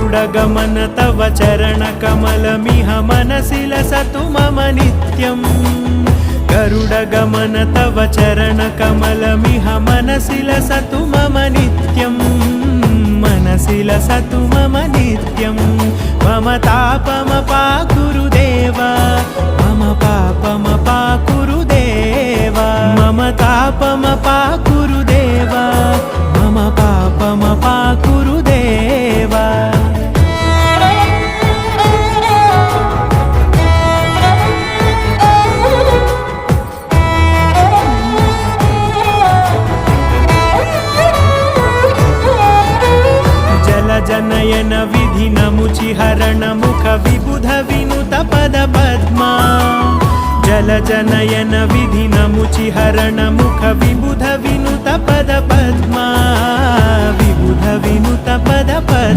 गरुडगमन तव चरणकमलमिह मनसि लसतु मम नित्यम् गरुडगमन तव चरणकमलमिह मनसि लसतु मम नित्यम् मनसि लसतु मम नित्यम् मम तापमपाकुरु देव मम पापमपाकुरु देव मम तापमपाकुरु देव मम पापमपाकुरु देव जनयन विधिनमुचिहरण मुख विबुध विनुत पद पद्मा जल जनयन विधिनमुचिहरण मुख विबुध विनुत पद पद्मा विबुध विनुत पद पद्मा।